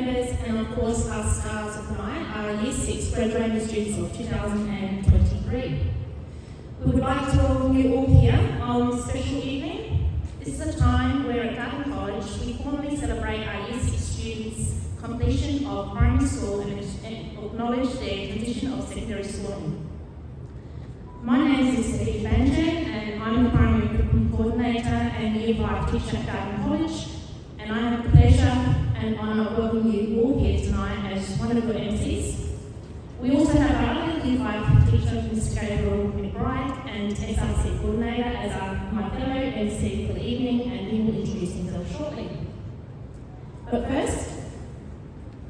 members and of course our stars of the night are Year 6 graduating students of 2023. We would like to welcome you all here on this special evening. This is a time where at Garden College we formally celebrate our Year 6 students' completion of primary school and acknowledge their condition of secondary schooling. My name is Mr. Banjay and I'm the Primary Curriculum Coordinator and Year 5 teacher at Garden College, and I have the pleasure and honour of welcoming you all here tonight as one of your MCs. We also have our other Year 5 teacher, Mr. Gabriel McBride, and SRC Coordinator as my fellow MC for the evening, and he will introduce himself shortly. But first,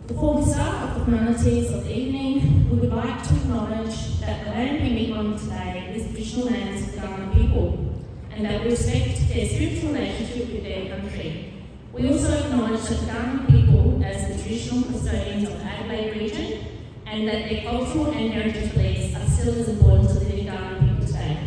before we start off the formalities of the evening, we would like to acknowledge that the land we meet on today is the traditional lands of the Darling people, and that we respect their spiritual relationship with their country. We also acknowledge that the Darling people as the traditional custodians of the Adelaide region, and that their cultural and heritage beliefs are still as important to living Darling people today.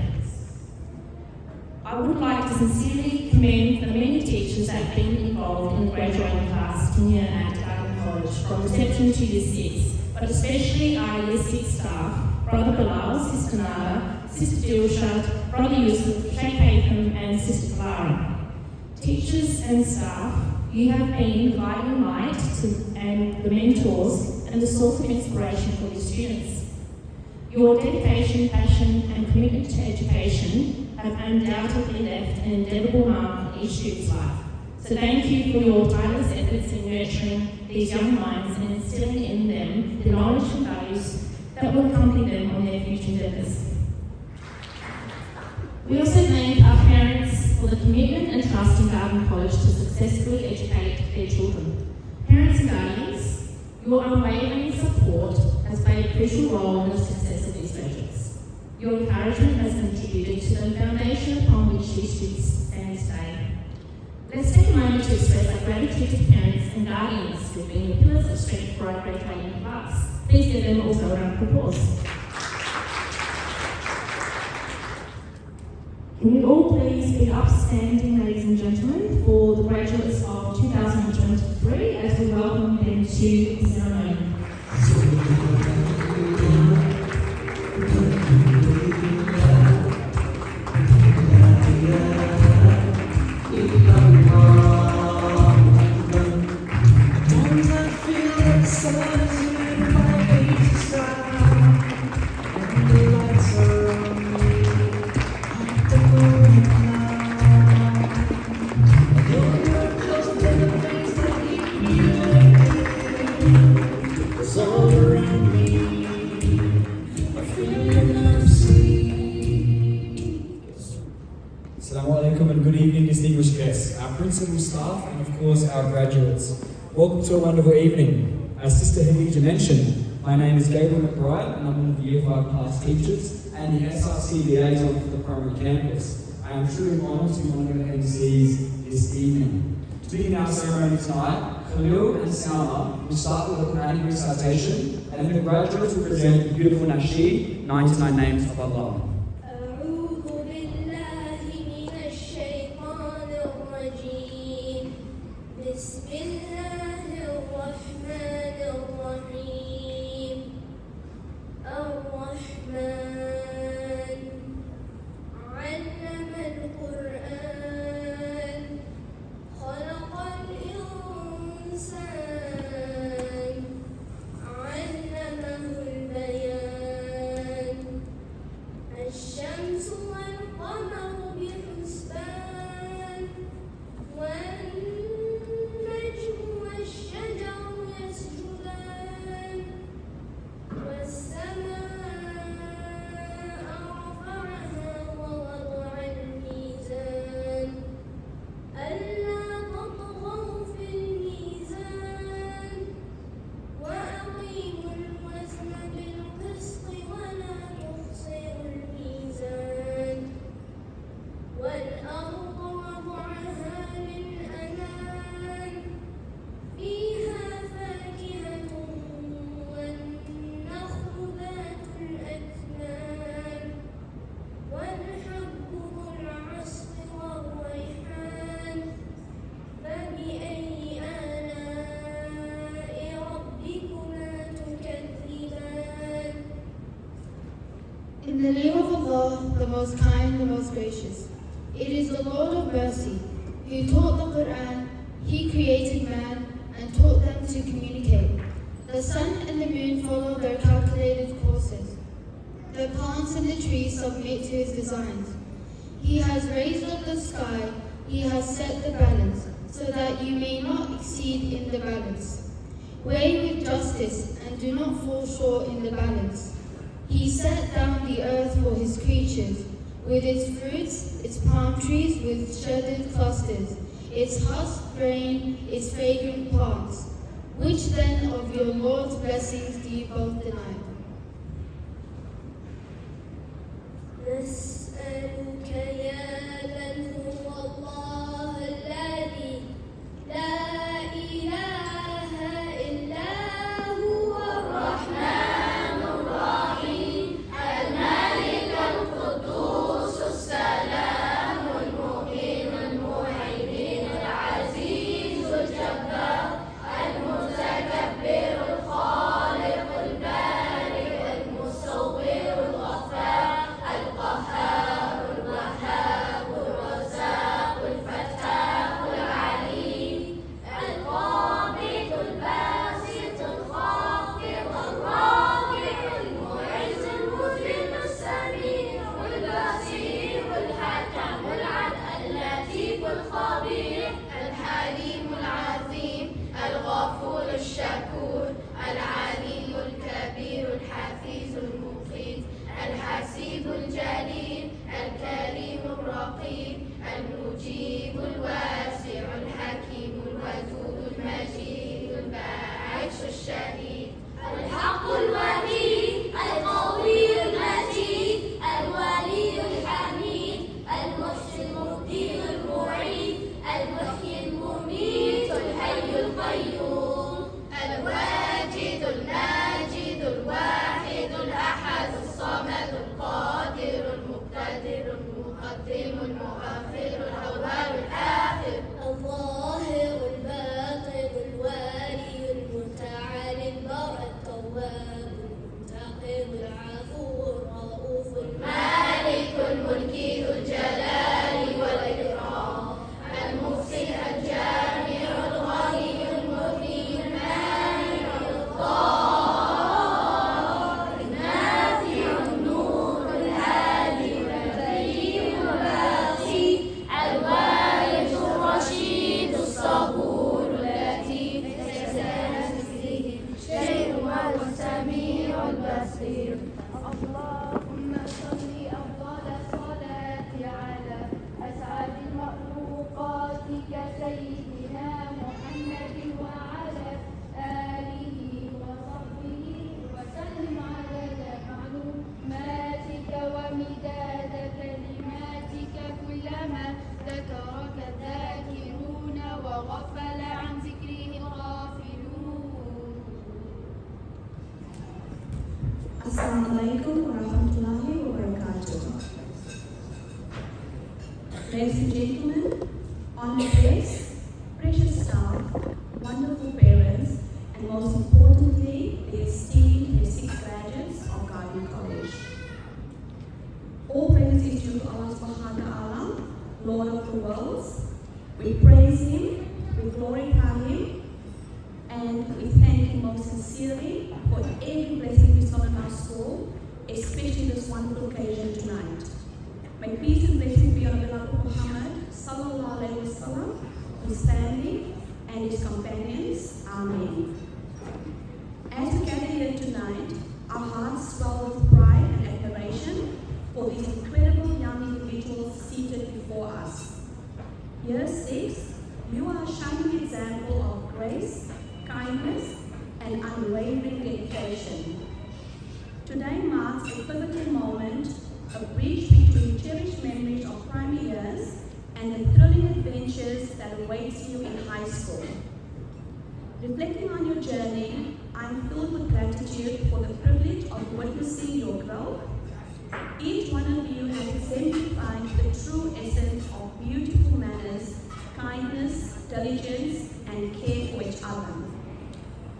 I would like to sincerely commend the many teachers that have been involved in the graduating class tenure at Garden College from reception to Year 6, but especially our Year 6 staff, Brother Bilal, Sister Nada, Sister Dilshad, Brother Yusuf, Sheikh Haytham and Sister Clara. Teachers and staff, you have been the guiding light and the mentors and the source of inspiration for your students. Your dedication, passion and commitment to education have undoubtedly left an indelible mark on each student's life. So thank you for your tireless efforts in nurturing these young minds and instilling in them the knowledge and values that will accompany them on their future endeavours. We also thank our parents for the commitment and trust in Garden College to successfully educate their children. Parents and guardians, your unwavering support has played a crucial role in the success of these graduates. Your encouragement has contributed to the foundation upon which these students stand today. Let's take a moment to express our gratitude to parents and guardians for being the pillars of strength for our graduating class. Please give them also a round of applause. Can you all please be upstanding, ladies and gentlemen, for the graduates of 2023 as we welcome them to the ceremony. Principal staff and of course our graduates. Welcome to a wonderful evening. As Sister Hadija mentioned, my name is Gabriel McBride and I'm one of the Year 5 class teachers and the SRC liaison for the primary campus. I am truly honoured to be one of the MCs this evening. To begin our ceremony tonight, Khalil and Salma will start with a Quranic recitation and then the graduates will present the beautiful nasheed, 99 Names of Allah. In the name of Allah, the most kind, the most gracious. It is the Lord of mercy, who taught the Quran. He created man and taught them to communicate. The sun and the moon follow their calculated courses. The plants and the trees submit to his designs. He has raised up the sky, he has set the balance, so that you may not exceed in the balance. Weigh with justice and do not fall short in the balance. He set down the earth for his creatures, with its fruits, its palm trees with shaded clusters, its husk grain, its fragrant plants. Which then of your Lord's blessings do you both deny? نسألك يا من هو الله الذي لا إله إلا هو الرحمن الرحيم الملك القدوس السلام المؤمن المهيمن العزيز الجبار المتكبر الخالق البارئ المصور الغفار القهار الوهاب الرزاق الفتاح العليم القابض الباسط الخافض الرافع المعز المذل السميع البصير الحكم العدل اللطيف الخبير الحليم العظيم الغفور الشكور العليم الكبير الحفيظ المقيت الحسيب الجليل الكريم الرقيب المجيب الواسع الحكيم الودود المجيد الباعث الشهيد الحق الوحيد القوي المتين الولي الحميد المحسن المبدي المعيد المحيي المميت الحي القيوم الواجد الماجد الواحد الأحد الصمد القادر المقتدر المقدم المؤخر الأول الآخر الظاهر الباطن الوالي المتعالي البر التواب المنتقم العفو الرؤوف المالك الملك ذو الجلال والإكرام المحسن الجامع الغني المغني المانع الضار النافع النور الهادي الكريم الباقي الوارث الرشيد الصبور اللطيف ليس كمثله شيء وهو السميع البصير. اللهم صل أفضل الصلاة على أسعد مخلوقاتك سيدنا محمد وعلى آله وصحبه وسلم عدد معلوماتك ومداد كلماتك كلما ذكرك الذاكرون وغفل عن ذكره الغافلون. Assalamu alaikum wa rahmatullahi wa barakatuh. Ladies and gentlemen, honored guests, precious staff, wonderful parents, and most importantly, the esteemed and sixth graduates of Garden College. All praise is due to Allah subhanahu wa ta'ala, Lord of the worlds. We praise Him, we glorify Him, and we thank Him most sincerely for every blessing bestowed on our school, especially this wonderful occasion tonight. May peace and blessing be on beloved Muhammad sallallahu alaihi wasallam, his family, and his companions. Amen. As we gather here tonight, our hearts swell with pride and admiration for these incredible young individuals seated before us. Year 6, you are a shining example of grace, kindness, and unwavering dedication. Today marks a pivotal moment, a bridge between cherished memories of primary years and the thrilling adventures that awaits you in high school. Reflecting on your journey, I am filled with gratitude for the privilege of witnessing your growth. Each one of you has exemplified the true essence of beautiful manners, kindness, diligence, and care for each other.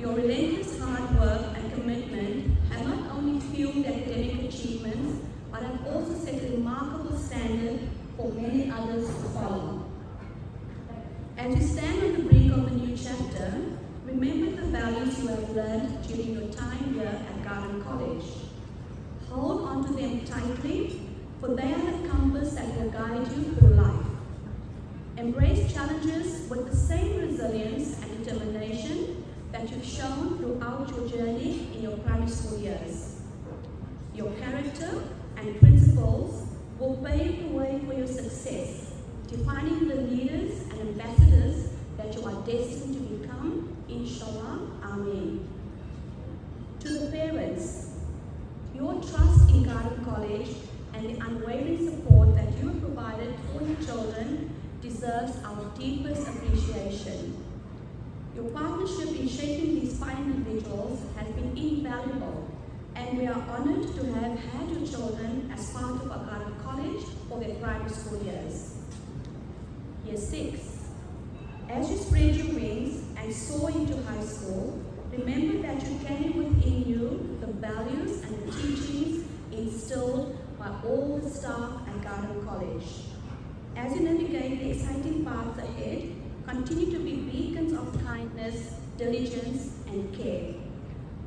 Your relentless hard work and commitment have not only fueled academic achievements, but have also set a remarkable standard for many others to follow. As you stand on the brink of the new chapter, remember the values you have learned during your time here at Garden College. Hold on to them tightly, for they are the compass that will guide you through life. Embrace challenges with the same resilience and determination that you've shown throughout your journey in your primary school years. Your character and principles will pave the way for your success, defining the leaders and ambassadors that you are destined to become, inshallah, Ameen. To the parents, your trust in Garden College and the unwavering support that you have provided for your children deserves our deepest appreciation. Your partnership in shaping these fine individuals has been invaluable, and we are honored to have had your children as part of our Garden College for their primary school years. Year 6. As you spread your wings and soar into high school, remember that you carry within you the values and the teachings instilled by all the staff at Garden College. As you navigate the exciting paths ahead, continue to be beacons of kindness, diligence, and care.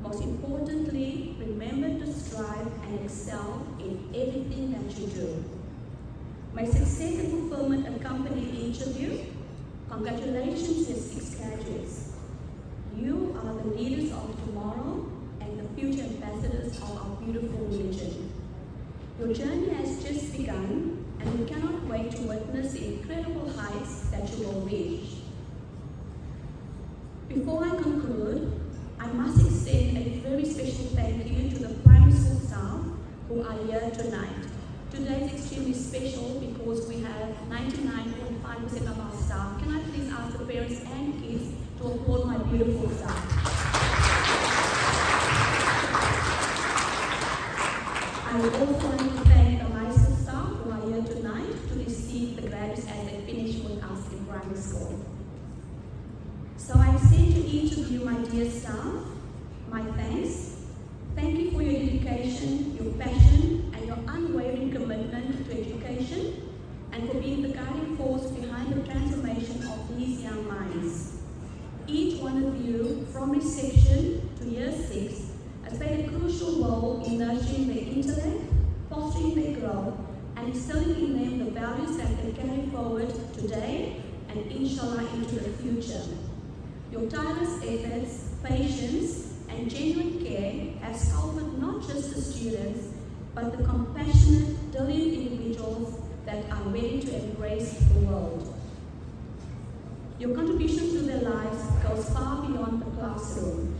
Most importantly, remember to strive and excel in everything that you do. May success and fulfillment accompany each of you. Congratulations, your 6 graduates. You are the leaders of tomorrow and the future ambassadors of our beautiful religion. Your journey has just begun, and we cannot wait to witness the incredible heights that you will reach. Before I conclude, I must extend a very special thank you to the primary school staff who are here tonight. Today is extremely special because we have 99.5% of our staff. Can I please ask the parents and kids to applaud my beautiful staff? I would also like to thank the milestone staff who are here tonight to receive the graduates as they finish with us in primary school. So I extend to each of you, my dear staff, my thanks. Thank you for your dedication, your passion, and your unwavering commitment to education, and for being the guiding force behind the transformation of these young minds. Each one of you, from reception to year 6, has played a crucial role in nurturing their intellect, fostering their growth, and instilling in them the values that they carry forward today and inshallah into the future. Your tireless efforts, patience, and genuine care have sculpted not just the students, but the compassionate, diligent individuals that are ready to embrace the world. Your contributions to their lives goes far beyond the classroom.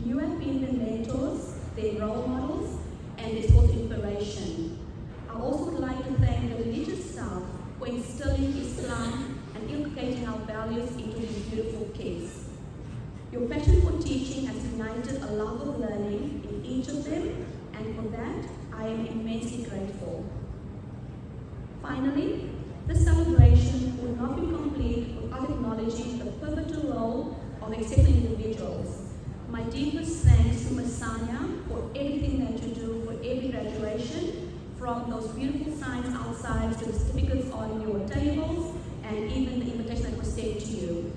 You have been their mentors, their role models, and their source of inspiration. I also would like to thank the religious staff for instilling Islam and inculcating our values into these beautiful kids. Your passion for teaching has ignited a love of learning in each of them, and for that, I am immensely grateful. Finally, this celebration would not be complete without acknowledging the pivotal role of exceptional individuals. My deepest thanks to Ms. Sanya for everything that you do for every graduation, from those beautiful signs outside to the certificates on your tables, and even the invitation that was sent to you.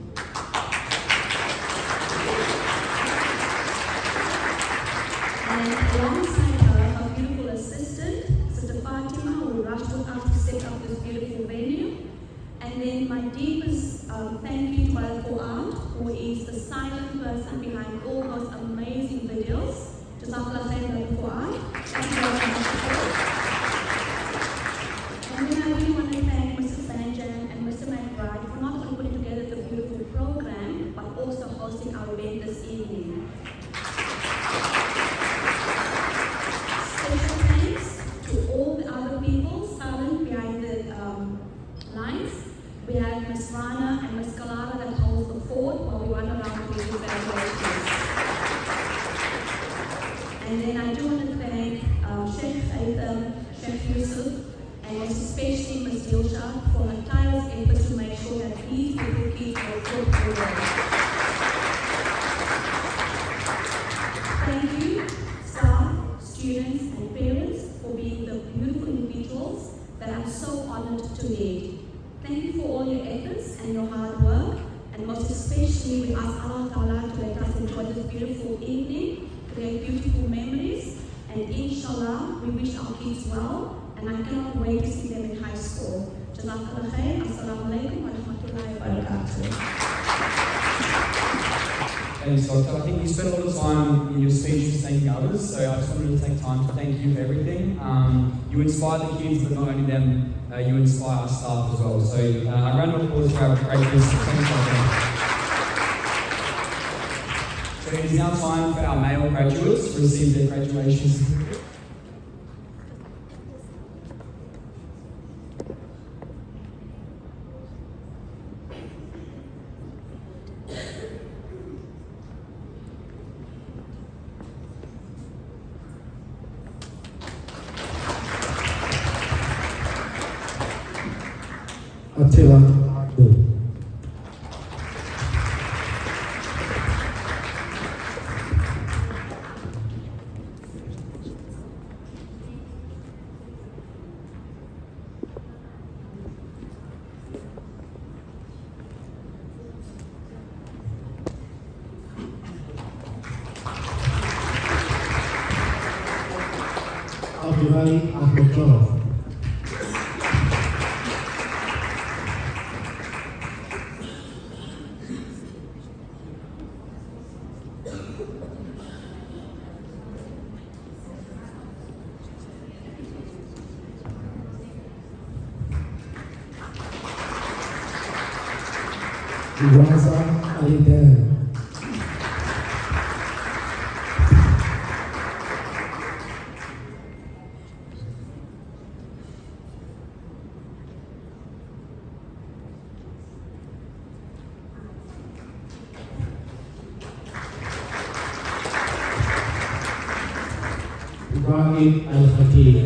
And alongside her beautiful assistant, Sister Fatima, who rushed with us to set up this beautiful venue. And then my deepest thank you to our Fuad, who is the silent person behind all those amazing videos. Jazakallah khair, Fuad. Thank you very much. And then I really want to thank Mrs. Banjan and Mr. McBride for not only putting together the beautiful program, but also hosting our event this evening. Special thanks to all the other people silent behind the lines. We have Ms. Rana and Ms. Kalara that holds the fort while we run around with these graduations. And then I do want to thank Sheikh Aitham, Sheikh Yusuf, and especially Ms. Dilsha for her tireless efforts to make sure that these beautiful kids will go through well. Thank you, staff, students, and parents for being the beautiful that I'm so honored to lead. Thank you for all your efforts and your hard work, and most especially we ask Allah Ta'ala to let us enjoy this beautiful evening, create beautiful memories, and inshallah we wish our kids well, and I cannot wait to see them in high school. Jazakallah khair. Assalamu alaikum wa rahmatullahi wa barakatuh. And so I think you spent a lot of time in your speeches thanking others, so I just wanted to take time to thank you for everything. You inspire the kids, but not only them, you inspire our staff as well. So a round of applause for our great business. So it is now time for our male graduates to receive their graduation certificate. Attila Abdul. Abdullah Ahmedov. Raza Alidan. Ibrahim Al-Khatib.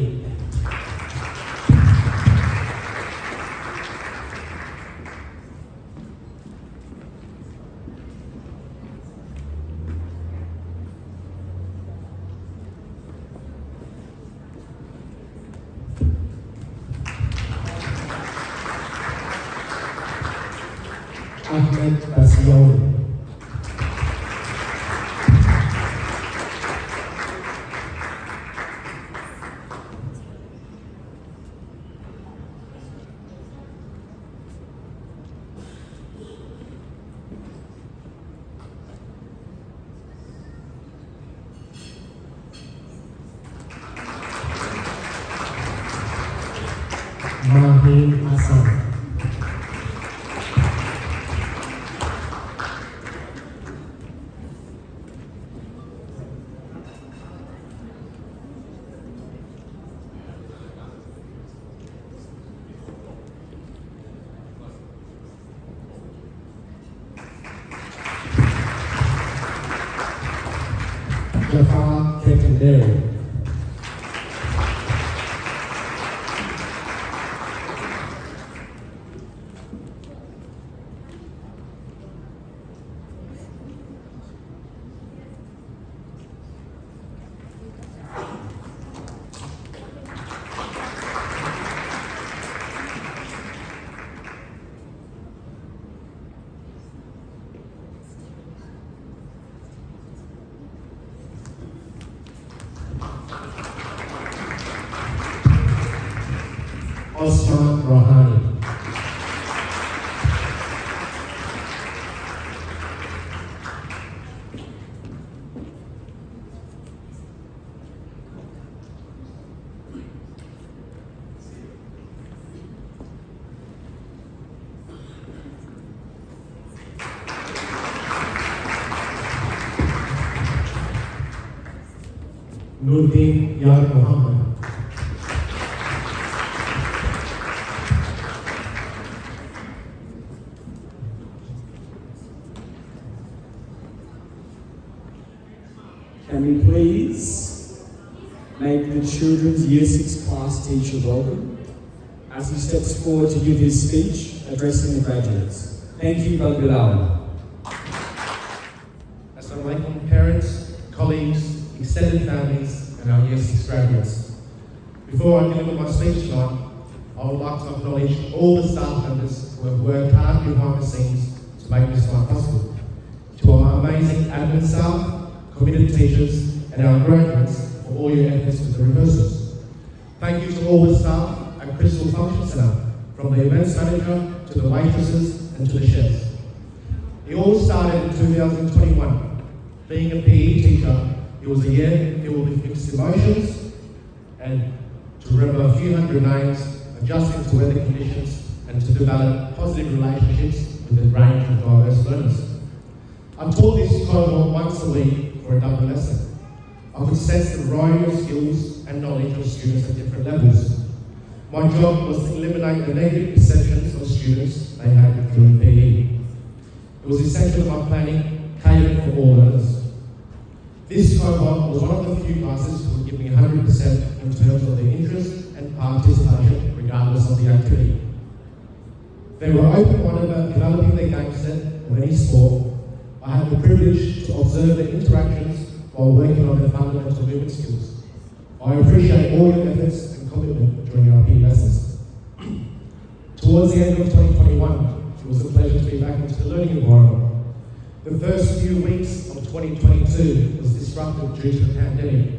Ahmed Basyawi. Mahim Hasan. Jafar Ketendere. Osman Rohani. Nurdin Yar Muhammad. Can we please make the children's Year 6 class teacher welcome as he steps forward to give his speech addressing the graduates. Thank you, Brother Bilal. Assalamu alaikum, parents, colleagues, extended families, and our Year 6 graduates. Before I deliver my speech tonight, I would like to acknowledge all the staff members who have worked hard behind the scenes to make this night possible. To our amazing admin staff, committed teachers, and our graduates for all your efforts with the rehearsals. Thank you to all the staff at Crystal Function Centre, from the events manager to the waitresses and to the chefs. It all started in 2021. Being a PE teacher, it was a year filled with mixed emotions, and to remember a few hundred names, adjusting to weather conditions, and to develop positive relationships with a range of diverse learners. I taught this cohort once a week for a double lesson. I could sense the variety of skills and knowledge of students at different levels. My job was to eliminate the negative perceptions of students they had during PE. It was essential that my planning catered for all learners. This cohort was one of the few classes who would give me 100% in terms of their interest and participation, regardless of the activity. They were open-minded about developing their game set of any sport. I had the privilege to observe their interactions while working on their fundamental movement skills. I appreciate all your efforts and commitment during our PE lessons. Towards the end of 2021, it was a pleasure to be back into the learning environment. The first few weeks of 2022 was disrupted due to the pandemic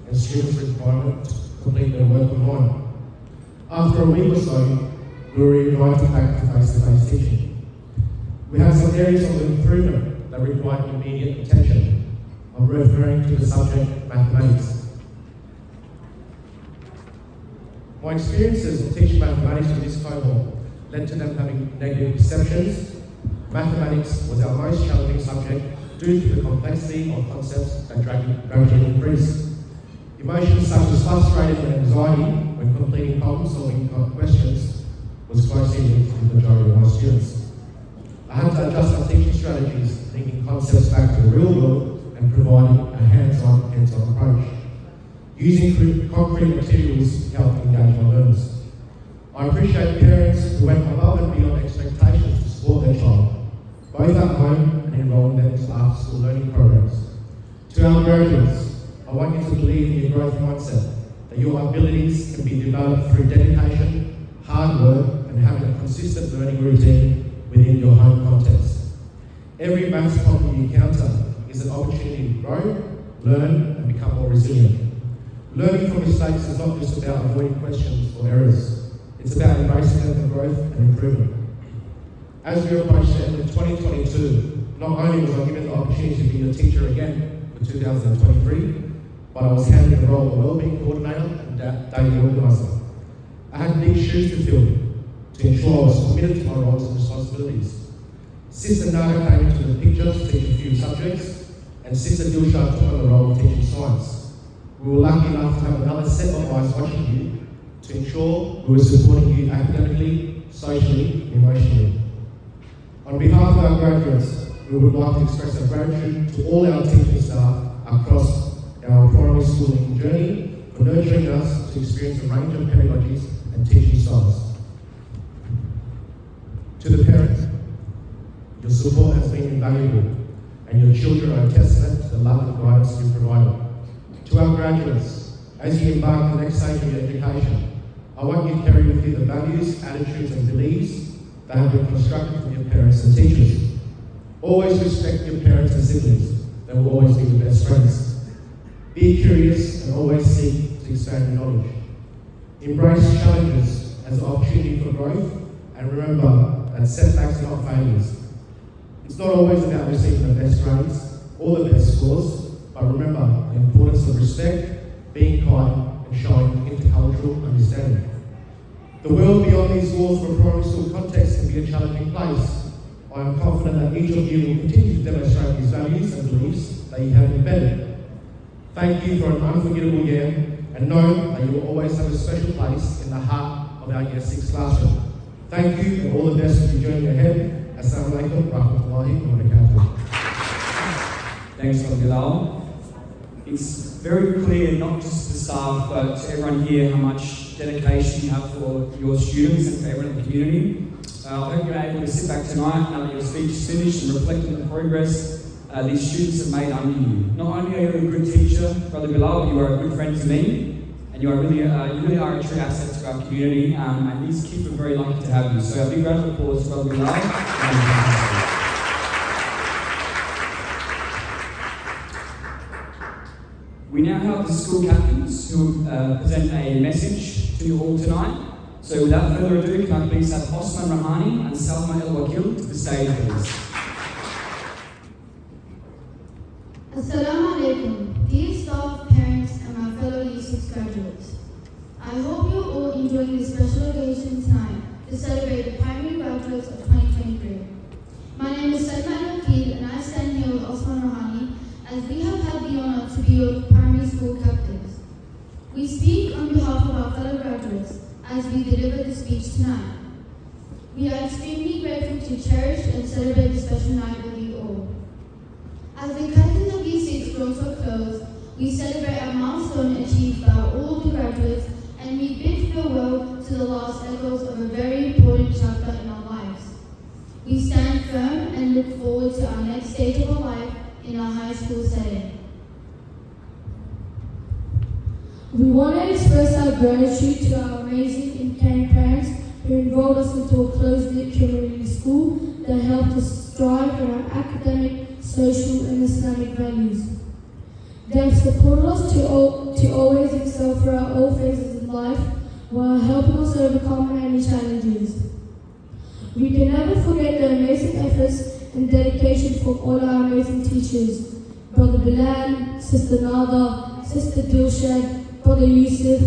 and students' requirement to complete their work online. After a week or so, we were invited back to face-to-face teaching. We had some areas of improvement that required immediate attention. I'm referring to the subject mathematics. My experiences of teaching mathematics with this cohort led to them having negative perceptions. Mathematics was our most challenging subject due to the complexity of concepts that gradually increased. Emotions such as frustration and anxiety when completing problem-solving questions was closely linked to the majority of my students. I had to adjust our teaching strategies, linking concepts back to the real world and providing a hands-on approach. Using concrete materials helped engage my learners. I appreciate parents who went above and beyond expectations to support their child, both at home and enrolling them into after-school learning programs. To our graduates, I want you to believe in your growth mindset, that your abilities can be developed through dedication, hard work, and having a consistent learning routine within your home context. Every maths problem you encounter is an opportunity to grow, learn, and become more resilient. Learning from mistakes is not just about avoiding questions or errors. It's about embracing them for growth and improvement. As we approach the end of 2022, not only was I given the opportunity to be a teacher again for 2023, but I was handed the role of Wellbeing Coordinator and Daily Organiser. I had big shoes to fill to ensure I was committed to my roles and responsibilities. Sister Nada came into the picture to teach a few subjects, and Sister Dilshad took on the role of teaching science. We were lucky enough to have another set of eyes watching you to ensure we were supporting you academically, socially, and emotionally. On behalf of our graduates, we would like to express our gratitude to all our teaching staff across our primary schooling journey for nurturing us to experience a range of pedagogies and teaching styles. To the parents, your support has been invaluable, and your children are a testament to the love and guidance you provided. To our graduates, as you embark on the next stage of your education, I want you to carry with you the values, attitudes, and beliefs that have been constructed from your parents and teachers. Always respect your parents and siblings. They will always be the best friends. Be curious and always seek to expand your knowledge. Embrace challenges as an opportunity for growth, and remember that setbacks are not failures. It's not always about receiving the best grades or the best scores, but remember the importance of respect, being kind, and showing intercultural understanding. The world beyond these walls of a primary school context can be a challenging place. I am confident that each of you will continue to demonstrate these values and beliefs that you have embedded. Thank you for an unforgettable year, and know that you will always have a special place in the heart of our Year 6 classroom. Thank you, and all the best as you journey ahead. Assalamu alaikum warahmatullahi wabarakatuh. Thanks, Dr. Bilal. It's very clear, not just to the staff, but to everyone here, how much dedication you have for your students and for everyone in the community. I hope you're able to sit back tonight now that your speech is finished and reflect on the progress these students have made under you. Not only are you a good teacher, Brother Bilal, but you are a good friend to me, And you really are a true asset to our community, and these kids were very lucky to have you. So a big round of applause for Brother Love. We now have the school captains who present a message to you all tonight. So without further ado, can I please have Osman Rahani and Salma El Wakil to the stage, please. Assalamu alaikum, dear staff, parents, and my fellow Year 6 graduates. I hope you're all enjoying this special occasion tonight to celebrate the primary graduates of 2023. My name is Salma El Wakil, and I stand here with Osman Rahani as we have had the honor to be your primary school captains. We speak on behalf of our fellow graduates as we deliver the speech tonight. We are extremely grateful to cherish and celebrate this special night with you all. As the curtains of Year 6 draw to a close, we celebrate a milestone achieved by all the graduates, and we bid farewell to the last echoes of a very important chapter in our lives. We stand firm and look forward to our next stage of our life in our high school setting. We want to express our gratitude to our amazing and caring parents who enrolled us into a closed-knit community school that helped us strive in our academic, social, and Islamic values. They have supported us to always excel throughout all phases of life while helping us overcome any challenges. We can never forget the amazing efforts and dedication from all our amazing teachers, Brother Bilal, Sister Nada, Sister Dilshad, Brother Yusuf,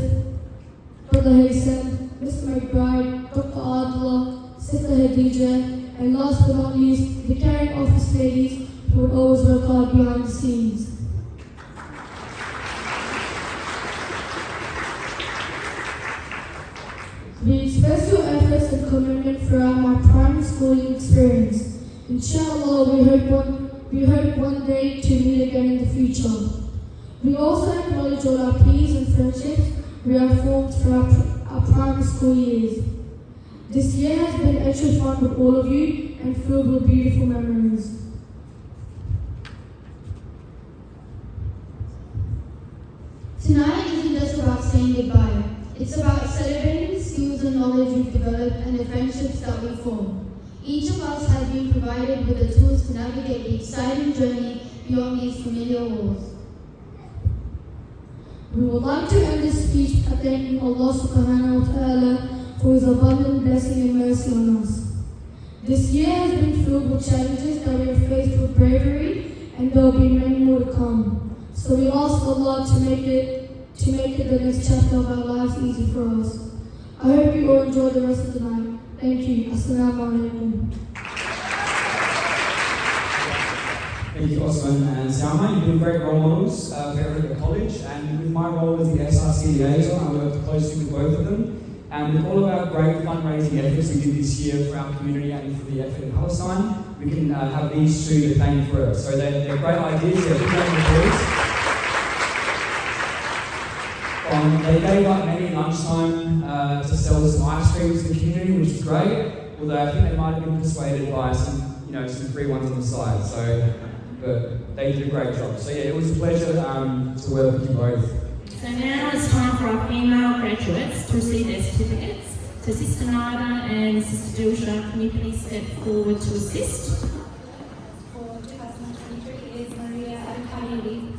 Brother Haysam, Mr. McBride, Dr. Adla, Sister Hadija, and last but not least, the caring office ladies who would always work hard behind the scenes. We express your efforts and commitment throughout my primary schooling experience. Inshallah, we hope one day to meet again in the future. We also acknowledge all our peers and friendships we have formed throughout our primary school years. This year has been extra fun with all of you and filled with beautiful memories. Tonight isn't just about saying goodbye. It's about celebrating the skills and knowledge we've developed and the friendships that we've formed. Each of us has been provided with the tools to navigate the exciting journey beyond these familiar walls. We would like to end this speech by thanking Allah subhanahu wa ta'ala for His abundant blessing and mercy on us. This year has been filled with challenges that we have faced with bravery, and there will be many more to come. So we ask Allah to make it the next chapter of our lives easy for us. I hope you all enjoy the rest of the night. Thank you. Assalamu alaikum. Thank you, Osman and Salma. You've been great role models for everyone at the college, and with my role as the SRC liaison, I worked closely with both of them. And with all of our great fundraising efforts we did this year for our community and for the effort in Palestine, we can have these two to thank for us. So they're great ideas, they're good ideas. They gave up many lunchtime to sell some ice cream to the community, which is great, although I think they might have been persuaded by some free ones on the side. So, but they did a great job. So yeah, it was a pleasure to work with you both. So now it's time for our female graduates to receive their certificates. So Sister Nada and Sister Dilsha, can you please step forward to assist? For 2023 is Maria Al-Khalili.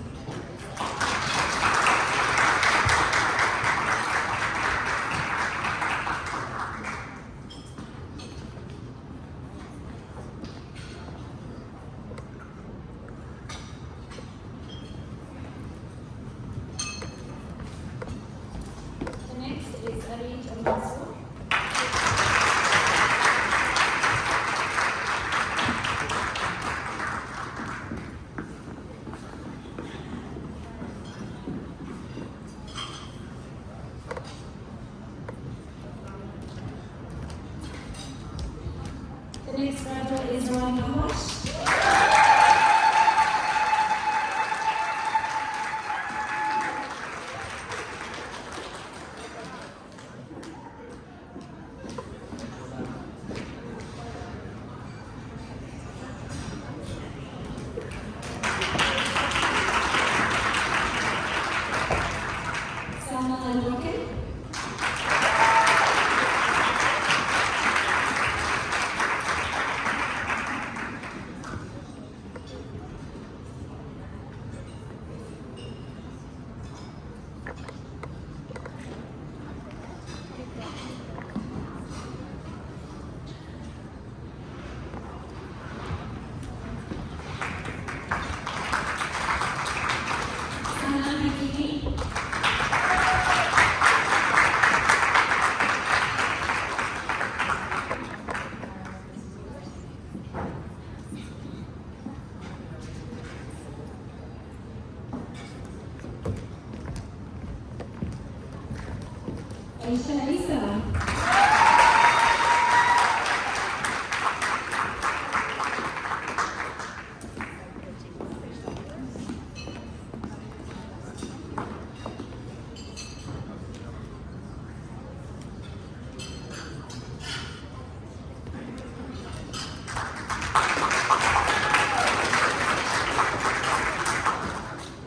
The next graduate is Ryan Hosh. Sana Hakiki. Aisha Isa.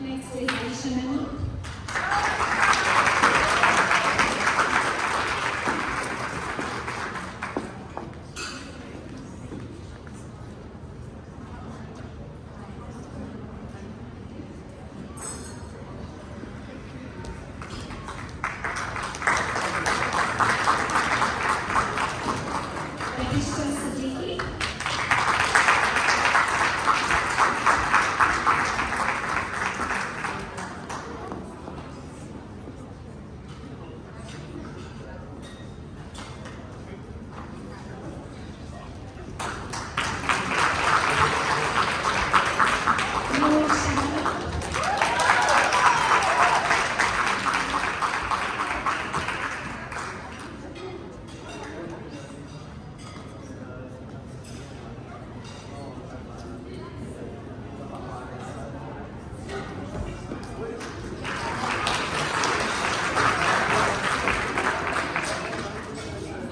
Next is Aisha Memo. Aisha Siddiqui. Noor Shahada.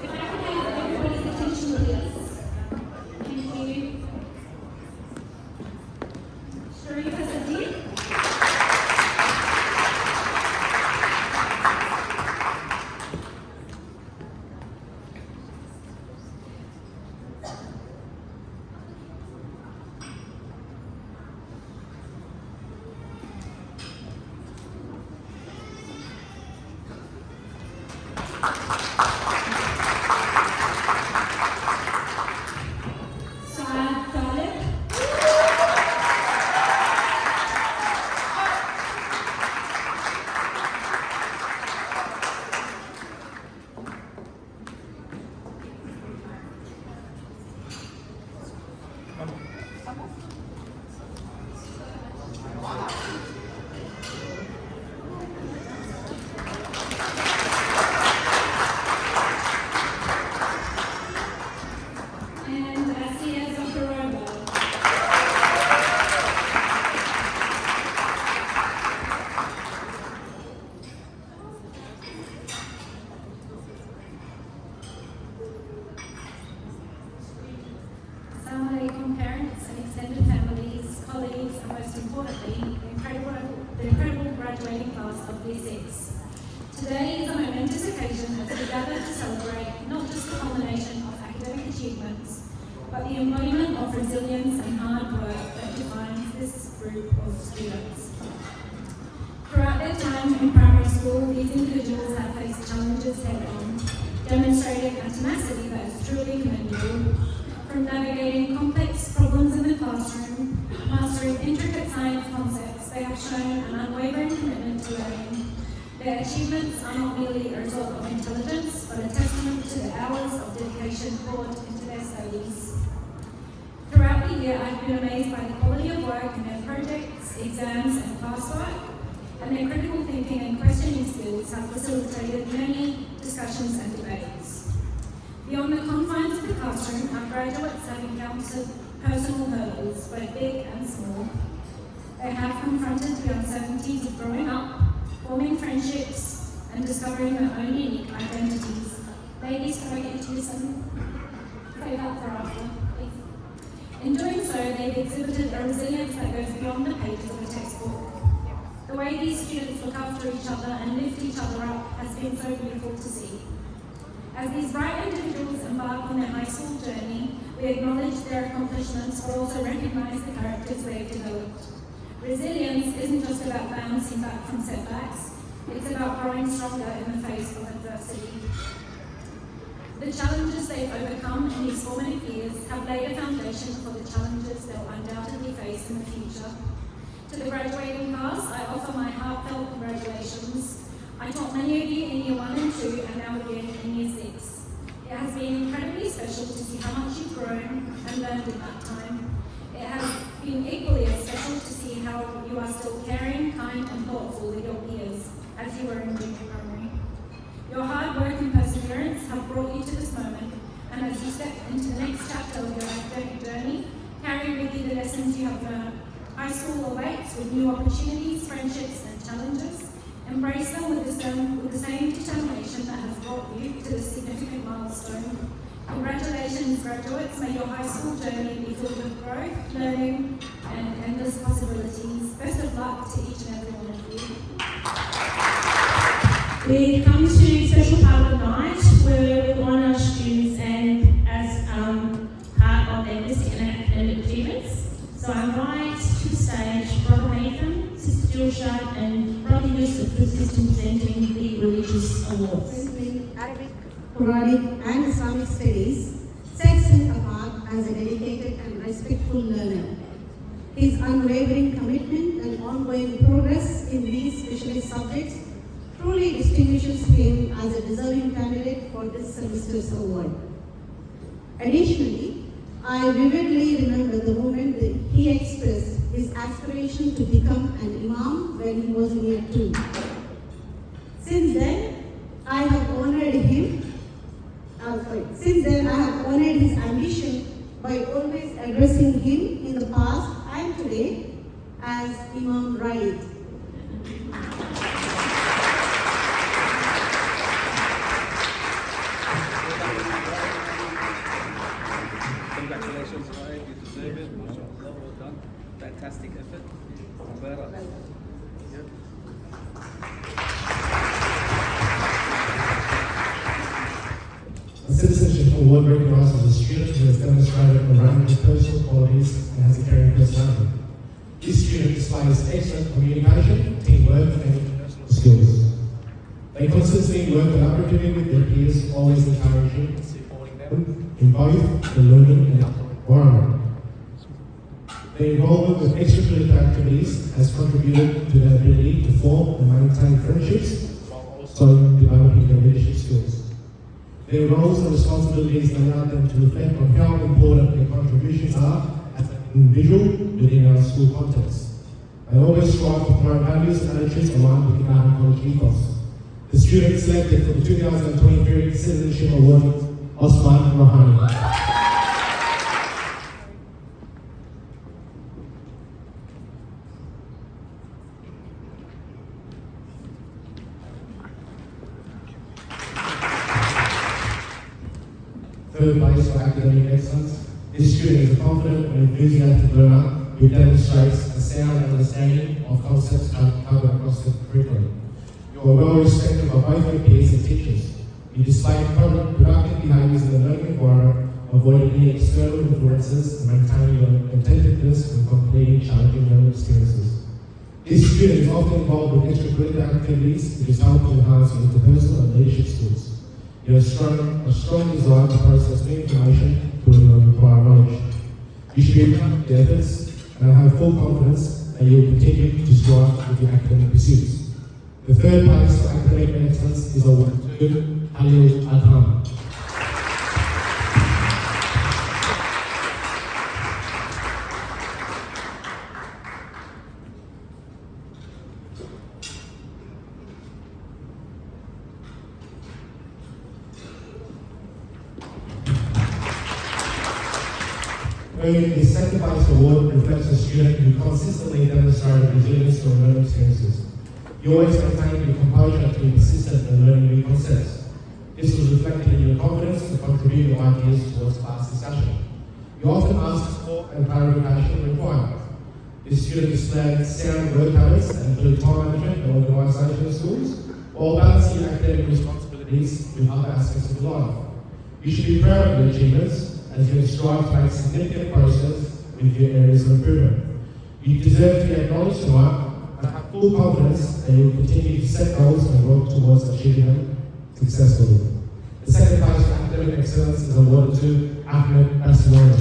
If I could have everybody's attention, please. Thank you. Sharifa Sadiq. Saad Talib. And Asiya Zafarova. Assalamu alaikum, parents and extended families, colleagues, and most importantly, the incredible graduating class of Year 6. Today is a momentous occasion as we gather to celebrate not just the culmination of academic achievements, but the embodiment of resilience and hard work that defines this group of students. Throughout their time in primary school, these individuals have faced challenges head-on, demonstrating a tenacity that is truly commendable. From navigating complex problems in the classroom, mastering intricate science concepts, they have shown an unwavering commitment to learning. Their achievements are not merely a result of intelligence, but a testament to the hours of dedication poured into their studies. Throughout the year, I've been amazed by the quality of work in their projects, exams, and classwork, and their critical thinking and questioning skills have facilitated many discussions and debates. Beyond the confines of the classroom, our graduates have encountered personal hurdles, both big and small. They have confronted the uncertainties of growing up, forming friendships, and discovering their own unique identities. Ladies, can I get you to listen? Save that for after, please. In doing so, they've exhibited a resilience that goes beyond the pages of a textbook. The way these students look after each other and lift each other up has been so beautiful to see. As these bright individuals embark on their high school journey, we acknowledge their accomplishments but also recognize the characters they've developed. Resilience isn't just about bouncing back from setbacks, it's about growing stronger in the face of adversity. The challenges they've overcome in these formative years have laid a foundation for the challenges they'll undoubtedly face in the future. To the graduating class, I offer my heart I taught many of you in Year 1 and 2 and now again in Year 6. It has been incredibly special to see how much you've grown and learned in that time. It has been equally as special to see how you are still caring, kind and thoughtful with your peers as you were in junior primary. Your hard work and perseverance have brought you to this moment, and as you step into the next chapter of your academic journey, carry with you the lessons you have learned. High school awaits with new opportunities, friendships and challenges. Embrace them with the same determination that has brought you to this significant milestone. Congratulations, graduates. May your high school journey be filled with growth, learning and endless possibilities. Best of luck to each and every one of you. We come to a special part of the night where we honour students and as part of their holistic and academic achievements. So I invite to the stage Brother Nathan, Sister Dilshad and Brother Yusuf to assist in presenting the religious awards. In Arabic, Quranic and Islamic studies, sets him apart as a dedicated and respectful learner. His unwavering commitment and ongoing progress in these specialist subjects truly distinguishes him as a deserving candidate for this semester's award. Additionally, I vividly remember the moment that he expressed his aspiration to become an imam when he was in Year 2. Since then, I have honored his ambition by always addressing him in the past and today as Imam Raid. Congratulations, Ryan. You deserve it. Well done. Fantastic effort. A citizenship award recognizes a student who has demonstrated a range of personal qualities and has a caring personality. This student displays excellent communication, teamwork, and interpersonal skills. They consistently work collaboratively with their peers, always encouraging and supporting them in both the learning and environment. Their involvement with extracurricular activities has contributed to their ability to form and maintain friendships while also developing their leadership skills. Their roles and responsibilities allow them to reflect on how important their contributions are as an individual within our school context. They always strive to promote values and attitudes aligned with the Garden College ethos. The student selected for the 2023 Citizenship Award, Osman Rohani. Third place for academic excellence. This student is a confident and enthusiastic learner who demonstrates a sound understanding of concepts covered across the curriculum. You are well respected by both your peers and teachers. You display productive behaviours in the learning environment, avoiding any external influences and maintaining your attentiveness and completing challenging learning experiences. This student is often involved with extracurricular activities which help to enhance your interpersonal and leadership skills. You have a strong desire to process new information to acquire knowledge. You should be proud of your efforts, and I have full confidence that you will continue to strive with your academic pursuits. The third place for academic excellence is award to Halil Adham. Earning this second place award reflects a student who consistently demonstrated resilience to learning experiences. You always maintained your composure to be persistent in learning new concepts. This was reflected in your confidence to contribute your ideas towards class discussion. You often asked support and clarification required. This student displayed sound work habits and good time management and organisation of schools, while balancing academic responsibilities with other aspects of life. You should be proud of your achievements as you strive to make significant progress with your areas of improvement. You deserve to be acknowledged tonight, and I have full confidence that you will continue to set goals and work towards achieving them successfully. The second place for academic excellence is awarded to Ahmed Barcelona.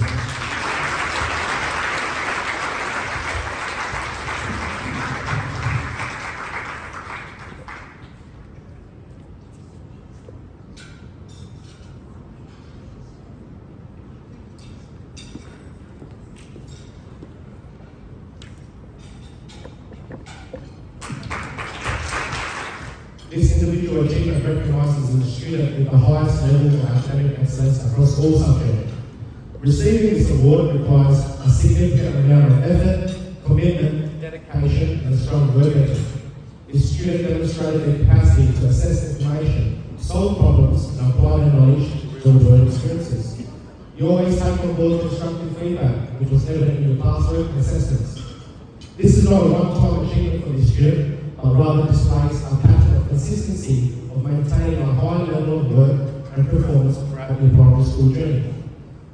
This individual achievement recognises a student with the highest level of academic excellence across all subjects. Receiving this award requires a significant amount of effort, commitment, dedication, and a strong work ethic. This student demonstrated their capacity to assess information, solve problems, and apply their knowledge to real-world experiences. You always take on board constructive feedback, which was evident in your classwork and assessments. This is not a one-time achievement for this student, but rather displays a pattern of consistency of maintaining a high level of work and performance throughout your primary school journey.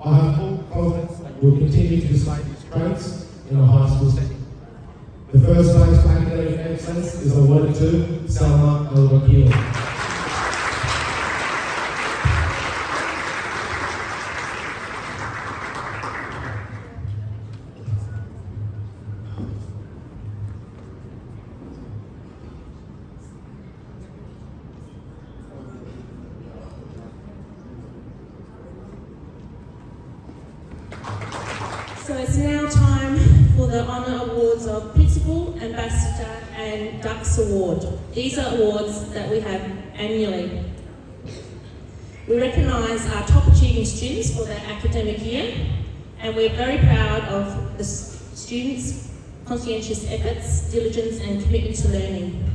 I have full confidence that you will continue to display these traits in a high school setting. The first place for academic excellence is awarded to Selma El-Wakil. So it's now time for the Honour Awards of Principal, Ambassador and Dux Award. These are awards that we have annually. We recognise our top achieving students for their academic year, and we're very proud of the students' conscientious efforts, diligence and commitment to learning.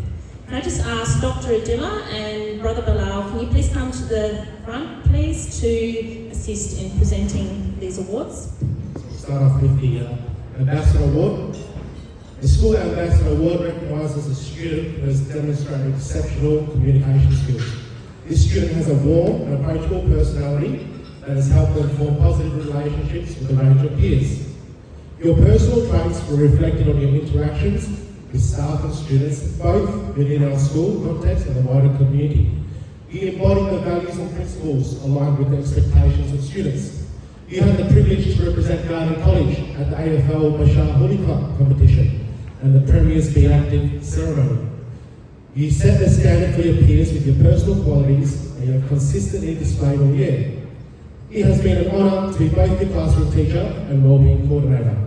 Can I just ask Dr. Adila and Brother Bilal, can you please come to the front, please, to assist in presenting these awards? Start off with the Ambassador Award. The School Ambassador Award recognises a student who has demonstrated exceptional communication skills. This student has a warm and approachable personality that has helped them form positive relationships with a range of peers. Your personal traits were reflected on your interactions with staff and students, both within our school context and the wider community. You embody the values and principles aligned with the expectations of students. You had the privilege to represent Garden College at the AFL Bashar Holy Club competition and the Premier's Be Active ceremony. You set the standard for your peers with your personal qualities and you have consistently displayed all year. It has been an honour to be both your classroom teacher and wellbeing coordinator.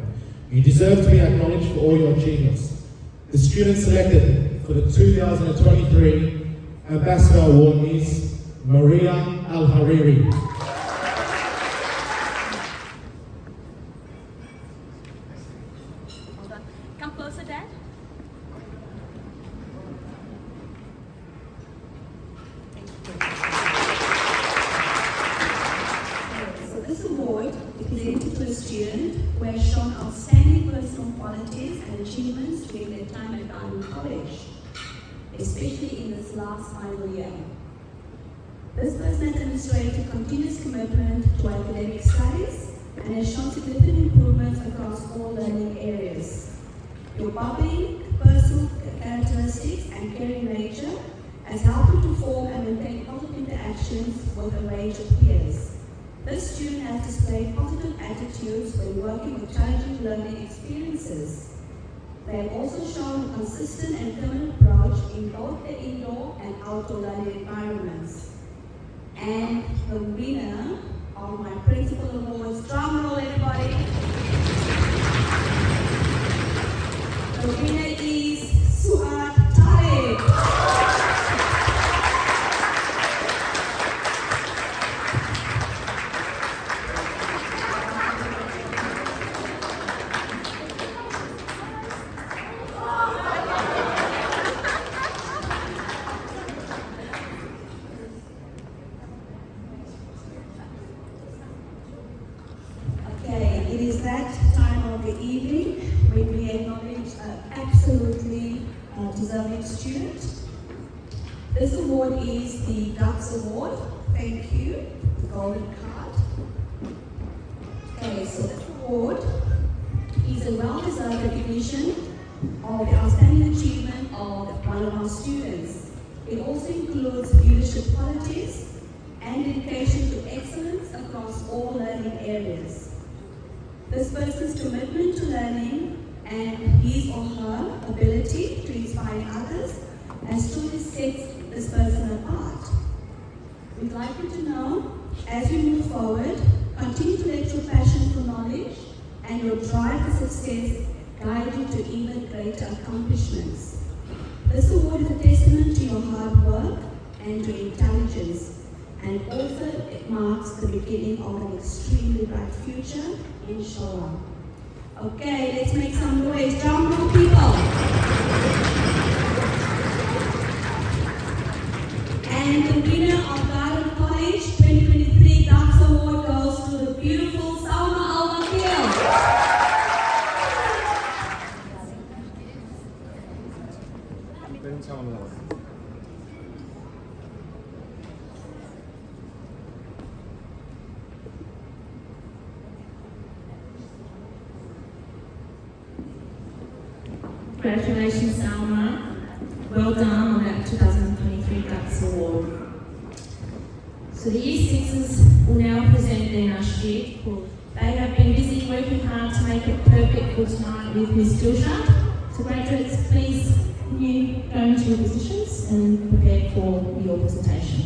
You deserve to be acknowledged for all your achievements. The student selected for the 2023 Ambassador Award is Maria Al-Hariri. Come closer, Dad. So this award is presented to a student who has shown outstanding personal qualities and achievements during their time at Garden College, especially in this last final year. This person has demonstrated continuous commitment to academic studies and has shown significant improvements across all learning areas. Your bubbling, personal characteristics and caring nature has helped you to form and maintain positive interactions with a range of peers. This student has displayed positive attitudes when working with challenging learning experiences. They have also shown a consistent and permanent approach in both the indoor and outdoor learning environments. And the winner of my Principal Awards, drum roll everybody. The winner is Suad Tariq. Okay, it is that time of the evening when we acknowledge an absolutely deserving student. This award is the Dux Award. Thank you. The golden card. Okay, so this award is a well-deserved recognition of the outstanding achievement of one of our students. It also includes leadership qualities and dedication to excellence across all learning areas. This person's commitment to learning and his or her ability to inspire others has truly sets this person apart. We'd like you to know, as we move forward, continue to let your passion for knowledge and your drive for success guide you to even greater accomplishments. This award is a testament to your hard work and your intelligence, and also it marks the beginning of an extremely bright future, inshallah. Okay, let's make some noise. Drum roll, people. And the winner of Garden College 2023 Ducks Award goes to the beautiful Salma Al-Wakil. Congratulations, Salma. Well done on that 2023 Ducks Award. So the Year 6s will now present their nasheed. They have been busy working hard to make it perfect for tonight with Ms. Dilshat. So graduates, please can you go into your positions and prepare for your presentation.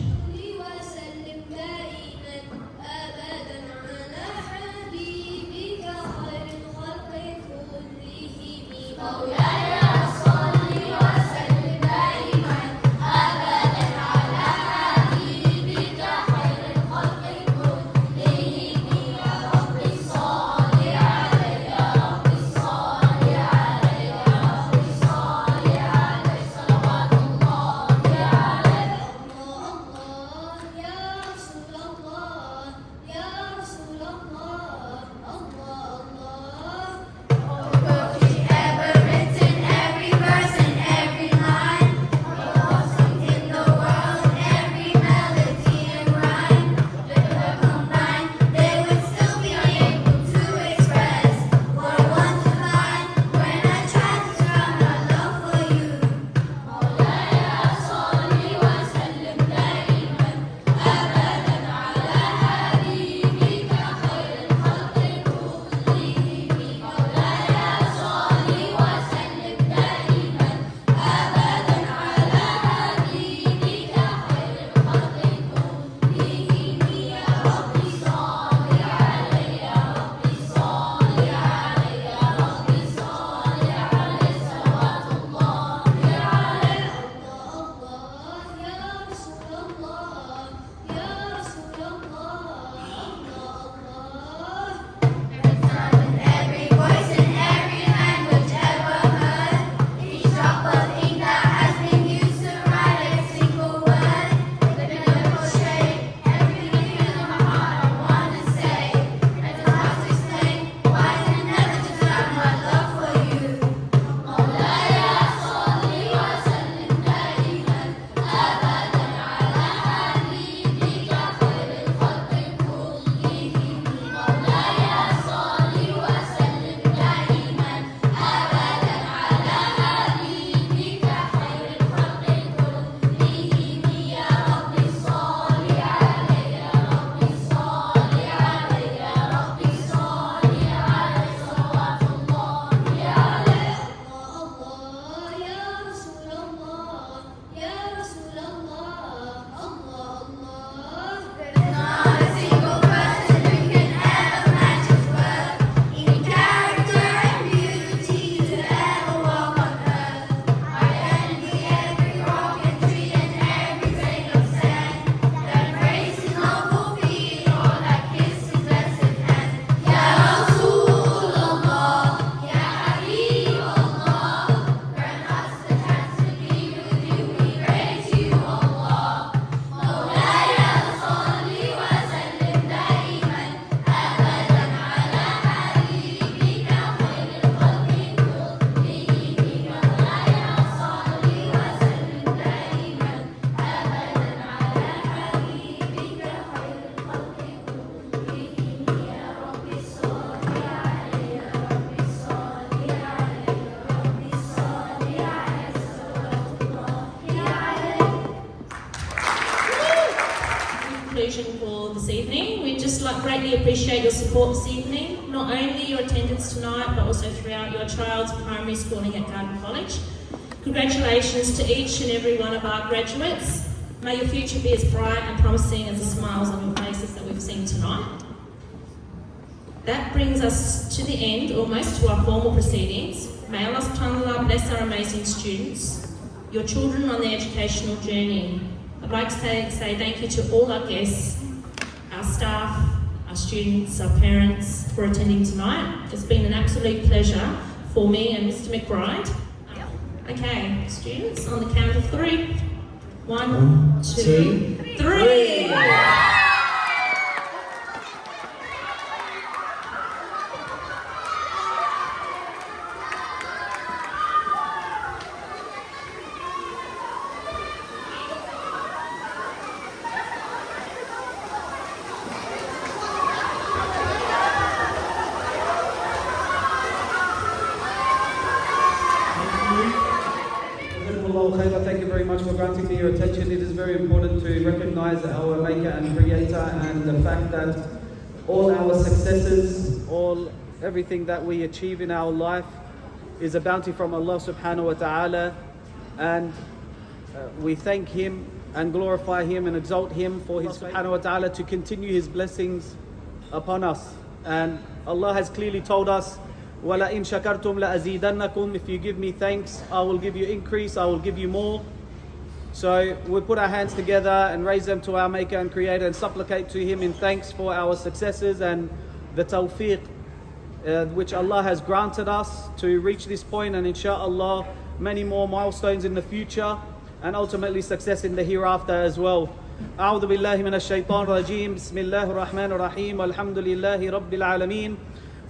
For this evening. We'd just greatly appreciate your support this evening, not only your attendance tonight, but also throughout your child's primary schooling at Garden College. Congratulations to each and every one of our graduates. May your future be as bright and promising as the smiles on your faces that we've seen tonight. That brings us to the end, almost, to our formal proceedings. May Allah subhanahu wa ta'ala bless our amazing students. your children on their educational journey. I'd like to say thank you to all our guests, our staff, our students, our parents for attending tonight. It's been an absolute pleasure for me and Mr. McBride. Okay, students, on the count of 3. 1, 2, 3. Thank you very much for granting me your attention. It is very important to recognize our Maker and Creator, and the fact that all our successes, everything that we achieve in our life is a bounty from Allah subhanahu wa ta'ala, and we thank Him and glorify Him and exalt Him for His subhanahu wa ta'ala to continue His blessings upon us. And Allah has clearly told us, وَلَئِن شَكَرْتُمْ لَأَزِيدَنَّكُمْ. If you give me thanks, I will give you increase, I will give you more. So we put our hands together and raise them to our Maker and Creator and supplicate to Him in thanks for our successes and the tawfiq which Allah has granted us to reach this point, and inshallah many more milestones in the future, and ultimately success in the hereafter as well. أعوذ بالله من الشيطان الرجيم بسم الله الرحمن الرحيم والحمد لله رب العالمين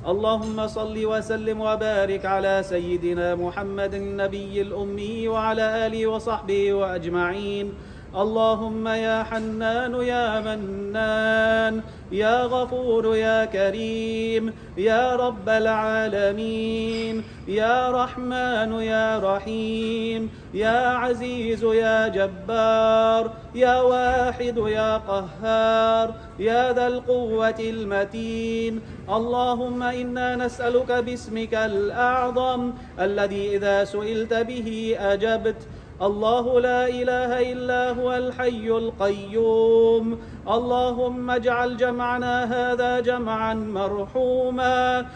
اللهم صل وسلم وبارك على سيدنا محمد النبي الأمي وعلى آله وصحبه وأجمعين. اللهم يا حنان يا منان يا غفور يا كريم يا رب العالمين يا رحمن يا رحيم يا عزيز يا جبار يا واحد يا قهار يا ذا القوة المتين. اللهم إنا نسألك باسمك الأعظم الذي إذا سئلت به أجبت. الله لا إله إلا هو الحي القيوم. اللهم اجعل جمعنا هذا جمعا مرحوما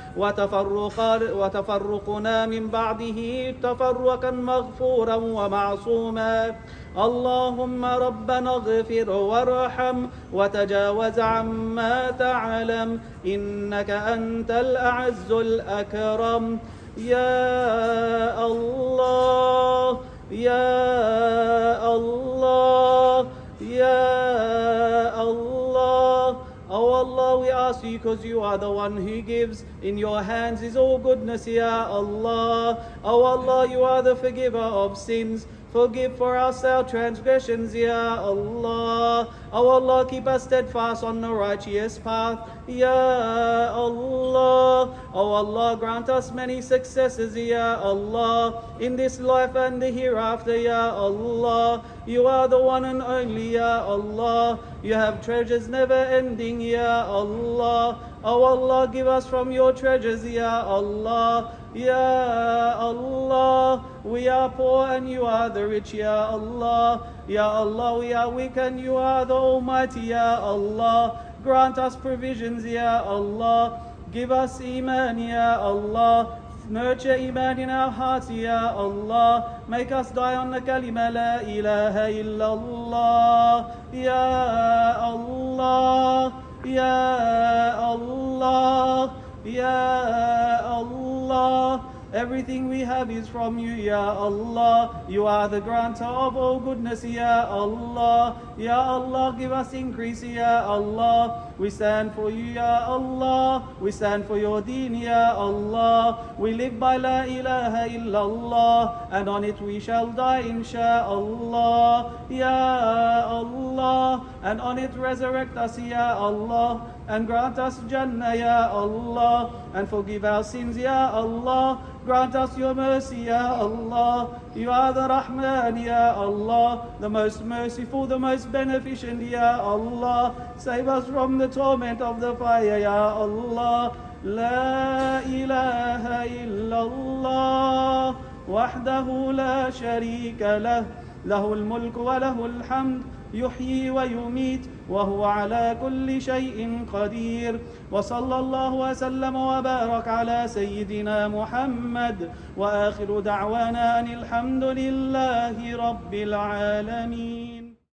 وتفرقنا من بعده تفرقا مغفورا ومعصوما. اللهم ربنا اغفر وارحم وتجاوز عما تعلم إنك أنت الأعز الأكرم. يا الله يا الله يا الله. Oh Allah, we ask you because you are the one who gives. In your hands is all goodness, Ya Allah. Oh Allah, you are the forgiver of sins. Forgive for us our transgressions, Ya Allah. Oh Allah, keep us steadfast on the righteous path, Ya Allah. Oh Allah, grant us many successes, Ya Allah, in this life and the hereafter, Ya Allah. You are the one and only, Ya Allah. You have treasures never ending, Ya Allah. Oh Allah, give us from your treasures, Ya Allah. Ya Allah, we are poor and you are the rich, Ya Allah. Ya Allah, we are weak and you are the Almighty, Ya Allah. Grant us provisions, Ya Allah. Give us Iman, Ya Allah. Nurture Iman in our hearts, Ya Allah. Make us die on the kalima La ilaha illallah. Ya Allah, Ya Allah, Ya Allah. Everything we have is from you, Ya Allah. You are the granter of all goodness, Ya Allah. Ya Allah, give us increase, Ya Allah. We stand for you, Ya Allah. We stand for your deen, Ya Allah. We live by La ilaha illallah, and on it we shall die, insha'Allah. Ya Allah, and on it resurrect us, Ya Allah, and grant us Jannah, Ya Allah, and forgive our sins, Ya Allah. Grant us your mercy, Ya Allah. You are the Rahman, Ya Allah, the most merciful, the most beneficent, Ya Allah. Save us from the torment of the fire, Ya Allah. La ilaha illallah, wahdahu la sharika lah, lahul mulk wa lahul hamd, يحيي ويميت وهو على كل شيء قدير. وصلى الله وسلم وبارك على سيدنا محمد، وآخر دعوانا أن الحمد لله رب العالمين.